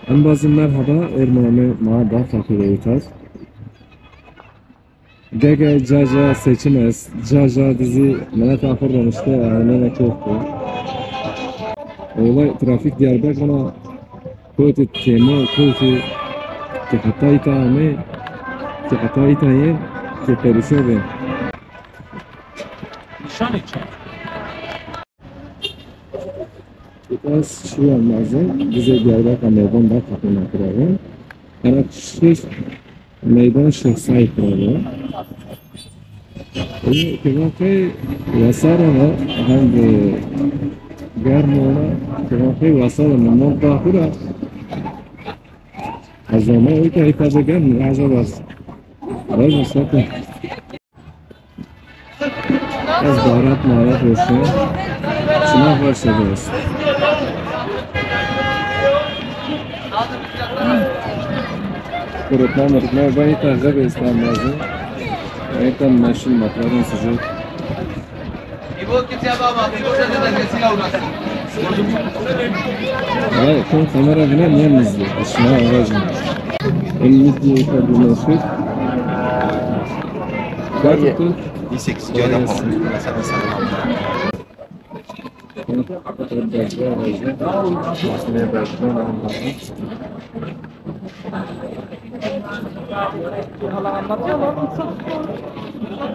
En bazı merhaba Ermani Mağda Fakireytar. Gege Caca seçimez. Caca dizi mene tahir olmuştu. Ne çoktu. Olay trafik Diyarbakır'a Koti Temo Koti Tekatay Tame Tekatay Taye Teperişove. Nişan için. Biraz şu an lazım. Bize Diyarbakır meydan da kapına kuralım. Yani şiş meydan şıksay kuralım. İyi ki vasarana hem de germona ki vasarana monta kura. Azama o ki ifade gelmiyor. Azabas. Var mı sakın? Az baharat maharat olsun. Şuna başlayacağız. Kurutma ben hiç tarzda bir İslam lazım. Ekran meşhur matların sıcak. Hayır, kon kamera bile niye mizli? Aşına aracım. Elimiz diye tabi meşhur. Kaç tutun? 18 kilo yapalım. Mesela sana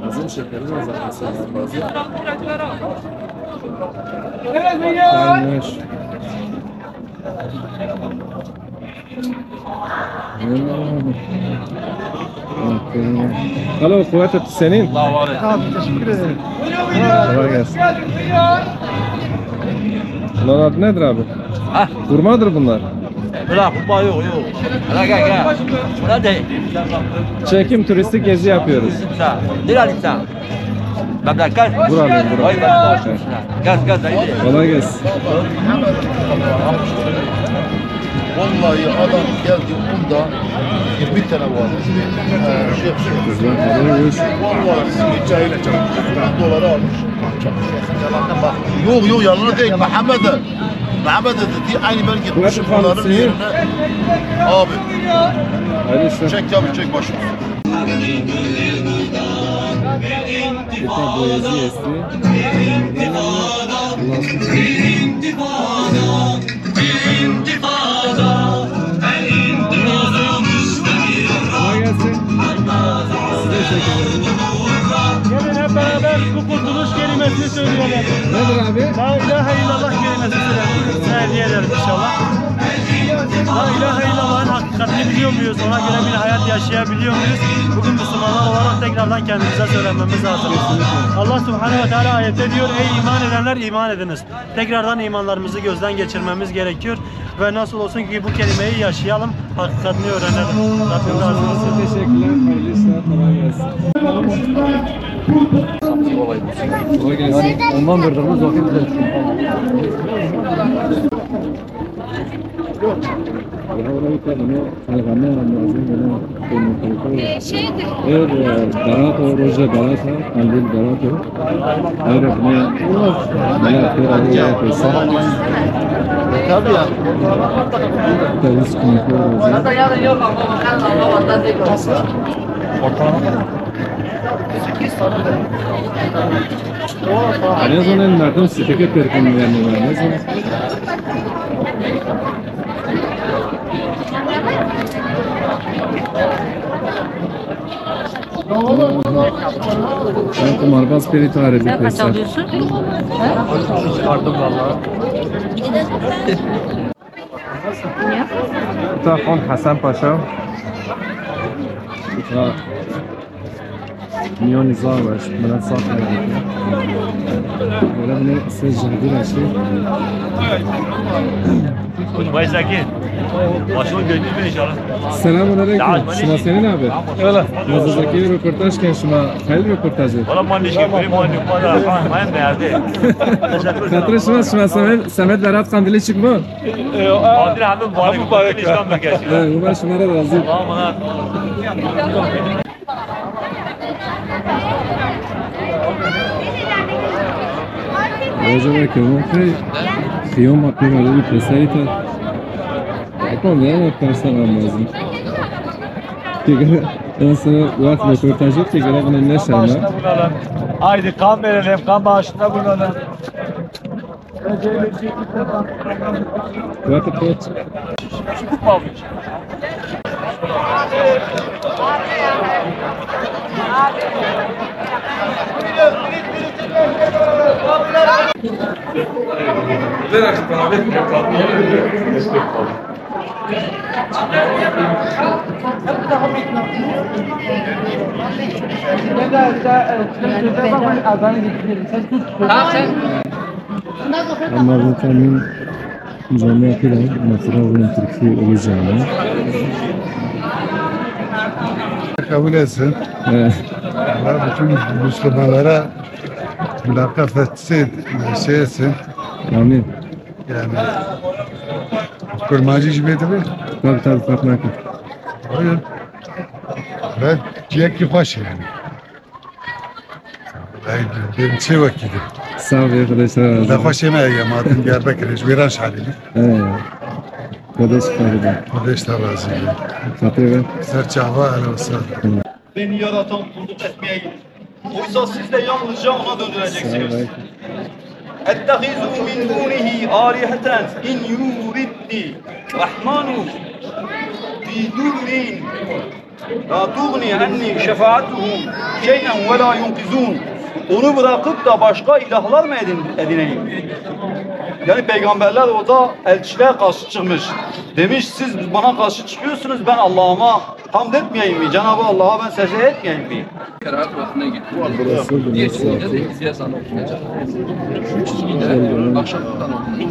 Bizim şekerimiz azalmasın bazı. Alo, kuvvet senin. Allah var ya. Abi teşekkür ederim. Kolay gelsin. Bunlar adı nedir abi? Ha? Kurmadır bunlar. Bırak kupa yok. Hadi gel. Hadi. Çekim turistik gezi yapıyoruz. Sen. Nereye sen? Memleket. Buralıyım, Vay buralıyım. ben. Gaz haydi. Kolay gelsin. Vallahi adam geldi bunda 20 tane var. Vallahi cahil doları almış. Yok yalan değil Muhammed'e. Muhammed'e dedi aynı ben gitmişim bunların yerine. Abi Hayırlı işler. çek abi çek başını. Kita boyacı esti. Kolay gelsin. Size teşekkür ederim. Gelin hep beraber bu kurtuluş kelimesini söyleyelim. Nedir abi? La ilahe illallah kelimesini söyleyelim. Size hediye ederim inşallah. La ilahe illallah'ın hakikatini biliyor muyuz? Ona göre bir hayat yaşayabiliyor muyuz? Bugün Müslümanlar olarak tekrardan kendimize söylememiz lazım. Allah Subhanahu ve Teala ayette diyor, ey iman edenler iman ediniz. Tekrardan imanlarımızı gözden geçirmemiz gerekiyor. Ve nasıl olsun ki bu kelimeyi yaşayalım, hakikatini öğrenelim. Rabbim razı olsun. Teşekkürler. Hayırlı işler. Kolay gelsin. Kolay gelsin. Ondan verdiğimiz vakit Ya orayı kadını kalkanı lazım. Barato, Roja Barato, Andil Barato. Hayır, ne yapıyorsa. Tabii ya. Deniz kontrol Roja. Ne zaman nereden siteke perkini vermiyorlar? Ne zaman? Ben kumarbaz peri tarihi Sen kaç alıyorsun? Çıkardım vallahi. Telefon Hasan Paşa. Milyon izah var. Bana sağ olun. Böyle bunu seccadir açıyor. Vay Zaki. Başımı gördün mü inşallah? Selamun aleyküm. Şuna senin abi. Öyle. Nazırdaki röportajken şuna hayır röportajı. Valla mandiş gibi bir mandiş bana mayın değerli. Katırı şuna Samet Berat Kandili çıkma. Adil Hamid Bari bu İslam bekleşi. Evet, bu ben şunlara razıyım. Aman Roja ve kıyım. Kıyım hakkı var. Bir pesayı da. Tamam ya yaparsan almazdım. Ben sana vakit röportaj yok ki göre bunun ne Kan şarma. bağışında bulunalım. Haydi kan verelim, kan bağışında bulunalım. Vakit kaç? Ama bu kanun cemiyetiyle mesela Türkiye olacağını. Kabul etsin. Allah bütün Müslümanlara mülakat etsin, şey etsin. Amin. Yani kurmacı gibi mi? Tabii bakmak. Hayır. Ben ciğer hoş yani. Ben şey vakidi. Sağ ol arkadaşlar. Ben hoş yemeğe yemedim. Diyarbakır, İzmir'den şahidi. Kardeş kardeş. Kardeş de razıyım. Kapıyı Serçava el olsun. Beni yaratan kulluk etmeye oysa siz de yalnızca ona döndüreceksiniz. Ettehizu min dunihi aliheten in yuridni rahmanu fi durin la tuğni anni şefaatuhum şey'en ve la yunkizun. Onu bırakıp da başka ilahlar mı edineyim? Yani peygamberler orada elçiler karşı çıkmış. Demiş siz bana karşı çıkıyorsunuz, ben Allah'ıma hamd etmeyeyim mi? Cenab-ı Allah'a ben secde etmeyeyim mi? Kerahat vaktine gidiyor. burası Diğer burası. çizgide de İzziye sana okunacak. Şu çizgide akşamdan okunacak.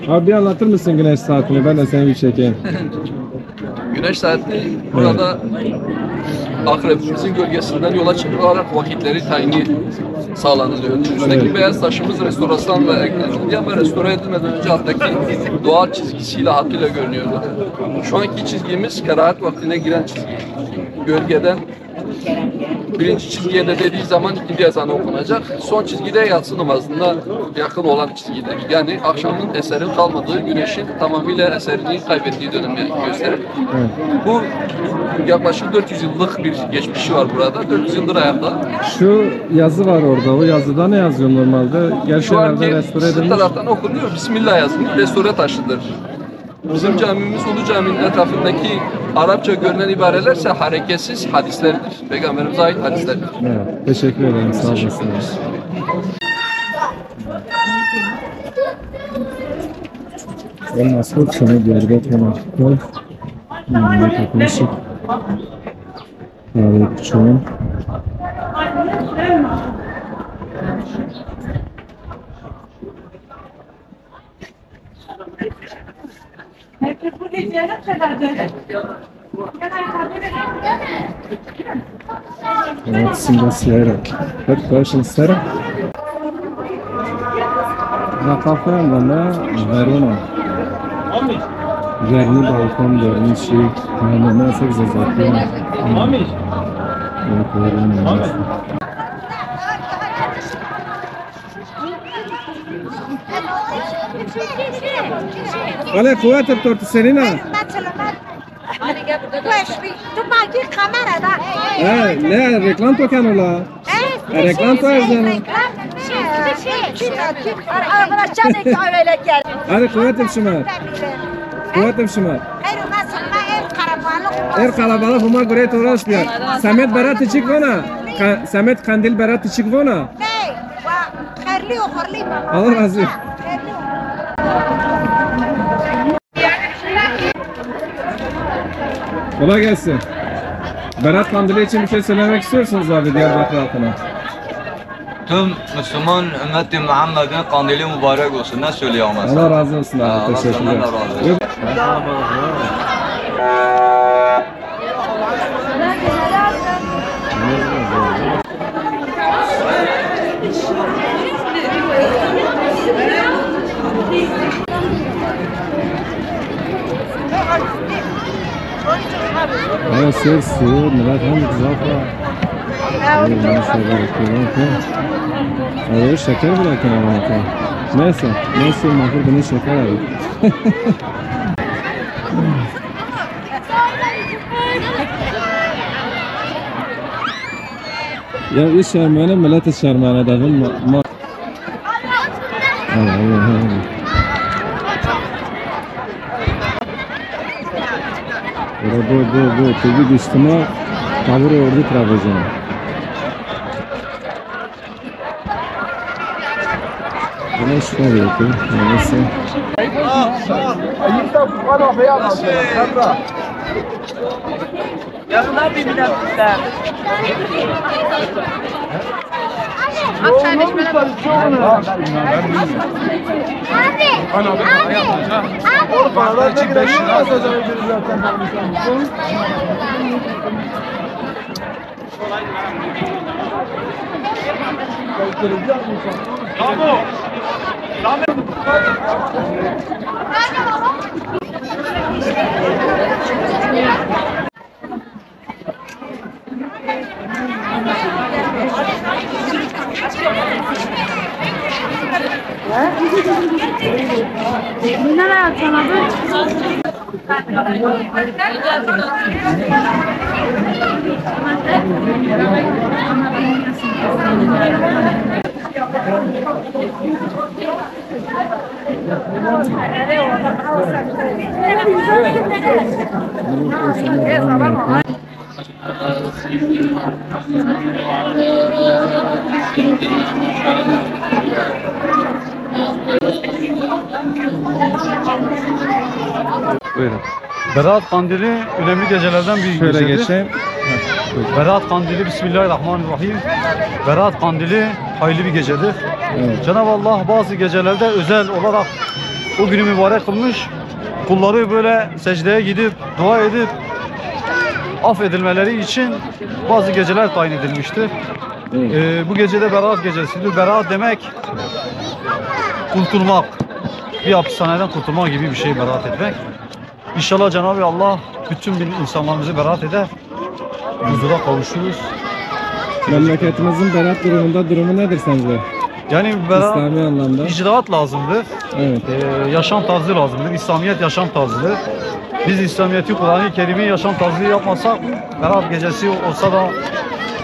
Abi bir anlatır mısın güneş saatini? Ben de seni bir çekeyim. Güneş saati burada akrepimizin gölgesinden yola çıkılarak vakitleri tayini sağlanılıyor. Üstteki beyaz taşımız restorasyonla eklenildi ama restore edilmeden önce alttaki doğal çizgisiyle hattıyla görünüyordu. Şu anki çizgimiz kerahat vaktine giren çizgi. Gölgeden birinci çizgiye de dediği zaman ikinci ezanı okunacak. Son çizgide yatsı namazına yakın olan çizgidir. Yani akşamın eserin kalmadığı, güneşin tamamıyla eserini kaybettiği dönemi gösterir. Bu yaklaşık 400 yıllık bir geçmişi var burada. 400 yıldır ayakta. Şu yazı var orada. O yazıda ne yazıyor normalde? Gerçi Şu anki herhalde restore sizin edilmiş. taraftan okunuyor. Bismillah yazılmış. Restore taşıdır. Bizim camimiz Ulu Cami'nin etrafındaki Arapça görünen ibarelerse hareketsiz hadislerdir. Peygamberimize ait hadislerdir. Evet, teşekkür ederim. Sağ olasın. Olmazsa sana geride konuştuk. Yaklaşık çoğun. Evet, şimdi Sierra. Hep başın Sierra. Na kafe bana Verona. Verni balkon dörnü şey. Yani nasıl güzel zaten. Evet, Verona. Ale, kuvvet tortu serina. Ne reklam to kanola. Reklam to erzana. Ale kuvvetim şuma. Kuvvetim şuma. Kalabalık huma göre toraş bir. Samet berat çık vona. Samet kandil berat çık vona. Allah razı olsun. Kolay gelsin. Berat Kandili için bir şey söylemek istiyorsunuz abi Diyarbakır halkına. Tüm Müslüman ümmeti Muhammed'in kandili mübarek olsun. Ne söylüyor mesela? Allah razı olsun abi. Allah Teşekkürler. senden de razı olsun. Yok. Ama ses, millet hem güzel falan. Evet, ben şöyle bakıyorum ki. Evet, şeker bırakın ama. Neyse. Neyse mahvur bunu şeker abi. Ya iş şermane millet şermane dedim ma. Allah Allah. Bu tabi düştüme kabur ordu trabzon. Buna şükür yapayım. Neyse. Bunlar ayaktan abi. Buyurun. Berat Kandili önemli gecelerden bir Şöyle gecedir. geçeyim. Berat Kandili Bismillahirrahmanirrahim. Berat Kandili hayırlı bir gecedir. Evet. Cenab-ı Allah bazı gecelerde özel olarak o günü mübarek kılmış. Kulları böyle secdeye gidip dua edip affedilmeleri için bazı geceler tayin edilmiştir. Evet. Bu gecede Berat gecesidir. Berat demek kurtulmak. Bir hapishaneden kurtulmak gibi bir şey berat etmek. İnşallah Cenab-ı Allah bütün insanlarımızı berat eder. Huzura kavuşuruz. Memleketimizin berat durumunda durumu nedir sence? Yani berat, İslami anlamda. icraat lazımdır. Evet. Yaşam tarzı lazımdır. İslamiyet yaşam tarzıdır. Biz İslamiyet'i, Kur'an-ı Kerim'i yaşam tarzı yapmasak, Berat gecesi olsa da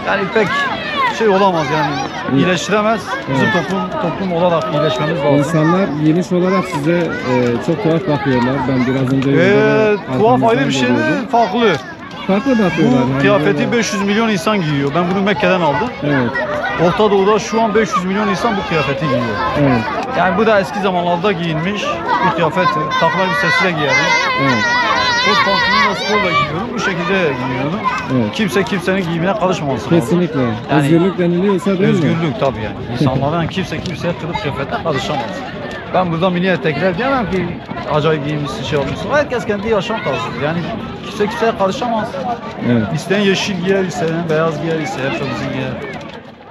yani pek şey olamaz yani, iyileştiremez. Bizim toplum olarak iyileşmemiz lazım. İnsanlar giyiniş olarak size çok tuhaf bakıyorlar. Ben biraz önce Tuhaf ayrı bir şeydir, farklı. Farklı bakıyorlar. Bu kıyafeti 500 milyon insan giyiyor. Ben bunu Mekke'den aldım. Evet. Orta Doğu'da şu an 500 milyon insan bu kıyafeti giyiyor. Evet. Yani bu da eski zamanlarda giyinmiş bir kıyafet. Takım elbisesiyle giyerim. Evet. Kot pantolonla sporla giyiyorum. Bu şekilde giyiyorum. Evet. Kimse kimsenin giyimine karışmaması lazım. Kesinlikle. Yani Özgürlük deniliyorsa değil mi? Özgürlük tabii yani. İnsanlardan kimse kimseye kılık kıyafetle karışamaz. Ben burada mini etekler diyemem ki acayip giyinmişsin, şey olmuşsun. Herkes kendi yaşam tarzıdır. Yani kimse kimseye karışamaz. Evet. İsteyen yeşil giyer, isteyen beyaz giyer, isteyen kırmızı giyer.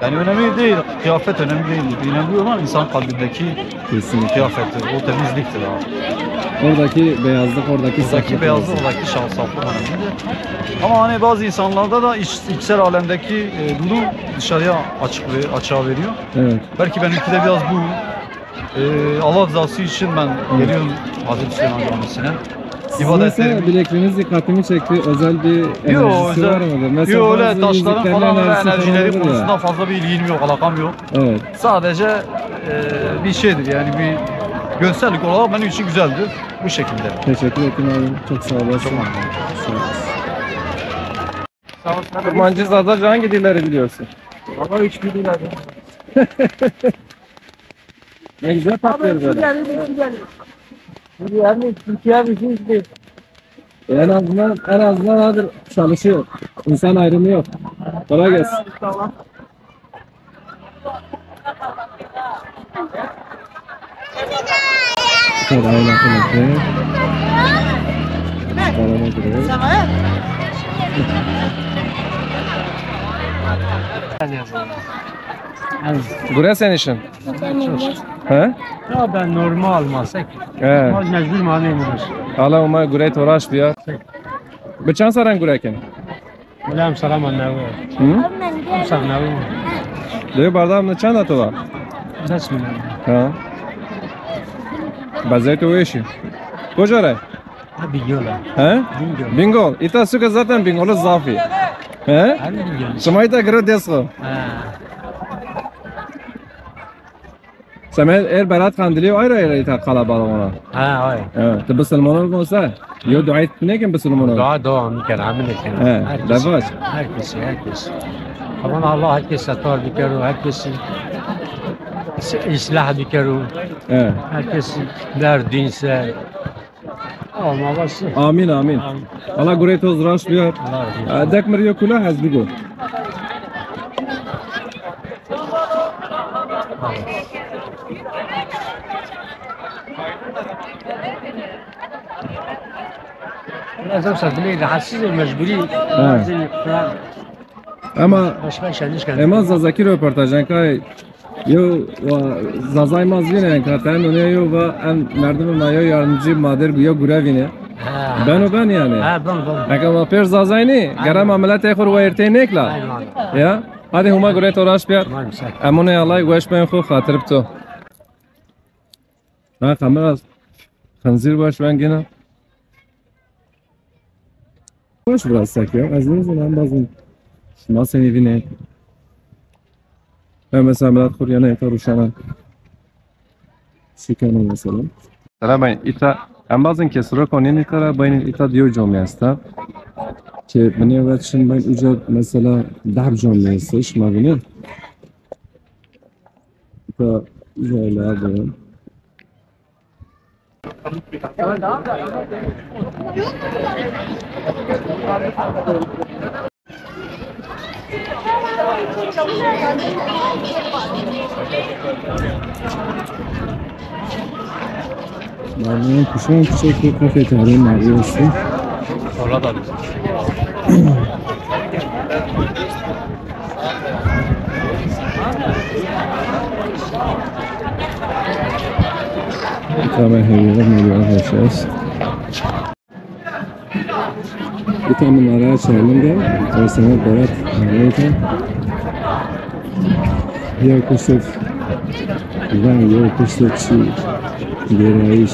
Yani önemli değil, kıyafet önemli değil. Önemli olan insan kalbindeki Kesinlikle. kıyafettir, o temizliktir abi. Oradaki beyazlık, oradaki Oradaki beyazlık, oradaki saflık önemlidir. Ama hani bazı insanlarda da içsel alemdeki durum dışarıya açığa veriyor. Evet. Belki benimki de biraz bu. Allah rızası için ben geliyorum Hazreti Süleyman Camisi'ne. Sizin bilekliğiniz dikkatimi çekti. Özel bir enerjisi var mıdır? Mesela Yok öyle bazı taşların müziklerin falan öyle enerjisi enerjileri vardır ya. konusunda fazla bir ilgim yok, alakam yok. Evet. Sadece bir şeydir yani bir görsellik olarak benim için güzeldir. Bu şekilde. Teşekkür ederim abi. Çok sağ olasın. Çok Sağ olasın. Kurmancı Zadarca hangi dilleri biliyorsun? Ama hiç bilmiyorum. Ne güzel patlıyor böyle. Yani Türkiye bir şey değil. En azından adır çalışıyor. İnsan ayrımı yok. Kolay gelsin. Kolay gelsin. Buraya sen işin. He? Ya ben normal masak. He. Mecbur manevridir. Allah umay gure toraş diyor. Bıçan saran gureken. Bilmem salam anne. Hı? Salam. Diyor bardağımda çan atı var. Bismillah. Ha. Bazayt oyeşi. Kocare? Bingöl. He? Bingöl. İta suka zaten Bingöl'ü zafi. He? Şuma ita gırı desko. Semel berat kandili ayrı ayrı ita kalabalık ona. Ha, hayır. Evet. Te Müslümanlar olsa, yo dua etmek kim Müslümanlar? Dua mükemmel, amin etken. He, lavaş. Herkes. Aman Allah herkes atar bir kere, herkesin islah bir kere, He. herkesin derdinse. Ama başı. Amin. Allah gure toz raşlıyor. Allah razı olsun. Dek meriyo kula hazbigo. Lazım satılıyor, rahatsız mecburi. Ama Başka şeniş kan. Eman zazaki röportajın kay yo zazay mazvine katen onu yo ve en merdiven yo yardımcı mader bu yo gurevine. Ben yani. Ha, ben. Ama per zazayni garam amelat ekhor ve ertenekla. Ya hadi huma gure toraş piyat. Amone Allah goş ben xo khatır to. Ha kamera khanzir baş ben gene. Baş biraz sak ya. Az ne zaman bazın. Nasıl evine? Ben mesela Murat Kuryana ita Ruşana. Şikana mesela. Sana ben ita en bazın kesiro konin ita ben ita diyor cümleste. Ki beni evet şimdi ben ücret mesela dar cümlesi şmavini. İta şöyle abi. Ben kuşağın bir kafeterya neresi? Orada. Tamam hediyeler arkadaşlar. Bir tane araya çağırdım da sana Berat arayacağım. Ya kusuf ben ya kusuf geraiş